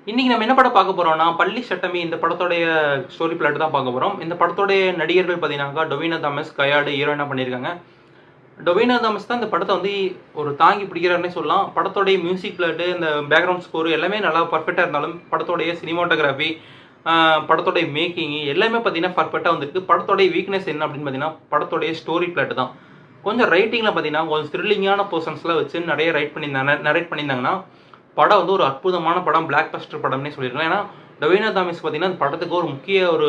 இன்னைக்கு நம்ம என்ன படம் பார்க்க போறோம்னா, பள்ளி சட்டமி இந்த படத்தோடைய ஸ்டோரி பிளாட் தான் பார்க்க போறோம். இந்த படத்தோடைய நடிகர்கள் பார்த்தீங்கன்னாக்கா, டொவினோ தாமஸ், கயாடு ஹீரோயினா பண்ணியிருக்காங்க. டொவினோ தாமஸ் தான் இந்த படத்தை வந்து ஒரு தாங்கி பிடிக்கிறாருன்னே சொல்லலாம். படத்தோடைய மியூசிக் பிளாட், இந்த பேக்ரவுண்ட் ஸ்கோர் எல்லாமே நல்லா பர்ஃபெக்ட்டா இருந்தாலும், படத்தோடைய சினிமாட்டோகிராஃபி, படத்தோடைய மேக்கிங் எல்லாமே பார்த்தீங்கன்னா பர்ஃபெக்ட்டா வந்திருக்கு. படத்தோடைய வீக்னஸ் என்ன அப்படின்னு பார்த்தீங்கன்னா, படத்தோடைய ஸ்டோரி பிளாட் தான். கொஞ்சம் ரைட்டிங்ல பார்த்தீங்கன்னா, கொஞ்சம் த்ரில்லிங்கான போர்ஷன்ஸ்லாம் வச்சு நிறைய நரேட் பண்ணியிருந்தாங்கன்னா, படம் வந்து ஒரு அற்புதமான படம், பிளாக் பஸ்டர் படம்னே சொல்லியிருக்கலாம். ஏன்னா டொவினோ தாமஸ் பார்த்தீங்கன்னா அந்த படத்துக்கு ஒரு முக்கிய ஒரு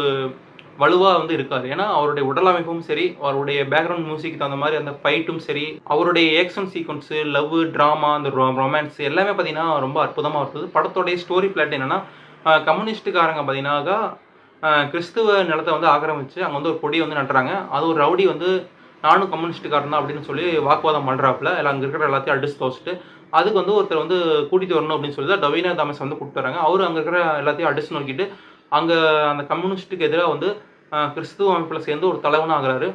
வலுவாக வந்து இருக்காரு. ஏன்னா அவருடைய உடல் அமைப்பும் சரி, அவருடைய பேக்ரவுண்ட் மியூசிக் தகுந்த மாதிரி அந்த ஃபைட்டும் சரி, அவருடைய ஆக்ஷன் சீக்வன்ஸு, லவ், ட்ராமா, அந்த ரொமான்ஸ் எல்லாமே பார்த்தீங்கன்னா ரொம்ப அற்புதமாக இருந்தது. படத்தோடைய ஸ்டோரி பிளாட் என்னன்னா, கம்யூனிஸ்டுக்காரங்க பார்த்தீங்கன்னாக்கா கிறிஸ்துவ நிலத்தை வந்து ஆக்கிரமிச்சு அங்கே வந்து ஒரு கொடி வந்து நட்டுறாங்க. அது ஒரு ரவுடி வந்து நானும் கம்யூனிஸ்டுக்காரன் தான் அப்படின்னு சொல்லி வாக்குவாதம் பண்ணுறாப்புல, இல்லை அங்கே இருக்கிற எல்லாத்தையும் அடிச்சு தோச்சிட்டு அதுக்கு வந்து ஒருத்தர் வந்து கூட்டிகிட்டு வரணும் அப்படின்னு சொல்லி தான் டொவினோ தாமஸ் வந்து கூப்பிட்டு வராங்க. அவர் அங்கே இருக்கிற எல்லாத்தையும் அடிச்சு நோக்கிட்டு அங்கே அந்த கம்யூனிஸ்ட்டுக்கு எதிராக வந்து கிறிஸ்துவ அமைப்பில் சேர்ந்து ஒரு தலைவனாக ஆகிறாரு.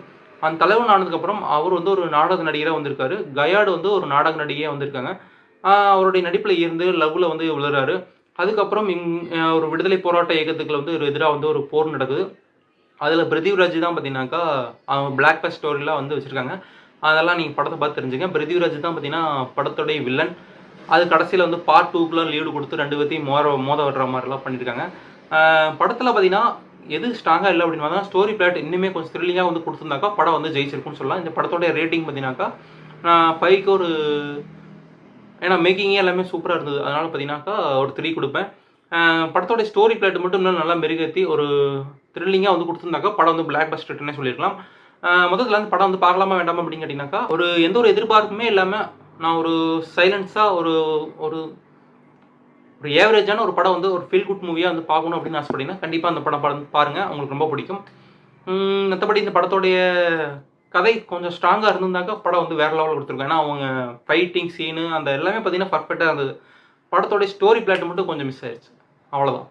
அந்த தலைவன் ஆனதுக்கப்புறம் அவர் வந்து ஒரு நாடக நடிகராக வந்திருக்காரு. கயாடு வந்து ஒரு நாடக நடிகையாக வந்திருக்காங்க. அவருடைய நடிப்பில் இருந்து லவ்வில் வந்து விழுறாரு. அதுக்கப்புறம் ஒரு விடுதலை போராட்ட இயக்கத்துக்குள்ள வந்து ஒரு எதிராக வந்து ஒரு போர் நடக்குது. அதில் பிருத்திவிராஜ் தான் பார்த்தீங்கன்னாக்கா அவங்க பிளாக் பஸ்ட் ஸ்டோரிலாம் வந்து வச்சுருக்காங்க. அதெல்லாம் நீங்கள் படத்தை பார்த்து தெரிஞ்சுங்க. பிருத்திவிராஜ் தான் பார்த்தீங்கன்னா படத்தோடைய வில்லன். அது கடைசியில் வந்து பார்ட் 2க்குலாம் லீடு கொடுத்து 2 பேர்த்தையும் மோத விடுற மாதிரிலாம் பண்ணியிருக்காங்க. படத்தில் பார்த்தீங்கன்னா எது ஸ்ட்ராங்காக இல்லை அப்படின்னு பார்த்தா ஸ்டோரி பிளாட் இன்னுமே கொஞ்சம் த்ரில்லிங்காக வந்து கொடுத்துருந்தாக்கா படம் வந்து ஜெயிச்சிருக்குன்னு சொல்லலாம். இந்த படத்தோடைய ரேட்டிங் பார்த்தீங்கன்னாக்கா நான் 5க்கு ஒரு, ஏன்னா மேக்கிங்கே எல்லாமே சூப்பராக இருந்தது, அதனால் பார்த்தீங்கன்னாக்கா ஒரு 3 கொடுப்பேன். படத்தோட ஸ்டோரி பிளாட் மட்டும் இன்னும் நல்லா மெருகேற்றி ஒரு த்ரில்லிங்காக வந்து கொடுத்துருந்தாக்கா படம் வந்து பிளாக் பஸ்டர்னே சொல்லியிருக்கலாம். மொத்தத்தில் வந்து படம் வந்து பார்க்கலாமா வேண்டாமா அப்படின்னு கேட்டிங்கனாக்கா, எந்த ஒரு எதிர்பார்ப்புமே இல்லாமல் நான் ஒரு சைலன்ஸாக ஒரு ஒரு ஒரு ஏவரேஜான ஒரு படம் வந்து ஒரு ஃபீல் குட் மூவியாக வந்து பார்க்கணும் அப்படின்னு ஆசைப்பட்டீங்கன்னா கண்டிப்பாக அந்த படம் பாருங்கள், உங்களுக்கு ரொம்ப பிடிக்கும். மற்றபடி இந்த படத்தோடைய கதை கொஞ்சம் ஸ்ட்ராங்காக இருந்திருந்தாக்கா படம் வந்து வேறு லெவலில் கொடுத்துருக்கோம். ஏன்னா அவங்க ஃபைட்டிங் சீனு அந்த எல்லாமே பார்த்தீங்கன்னா பர்ஃபெக்டாக இருந்தது. படத்தோடைய ஸ்டோரி பிளாட் மட்டும் கொஞ்சம் மிஸ் ஆயிடுச்சு, அவ்வளோதான்.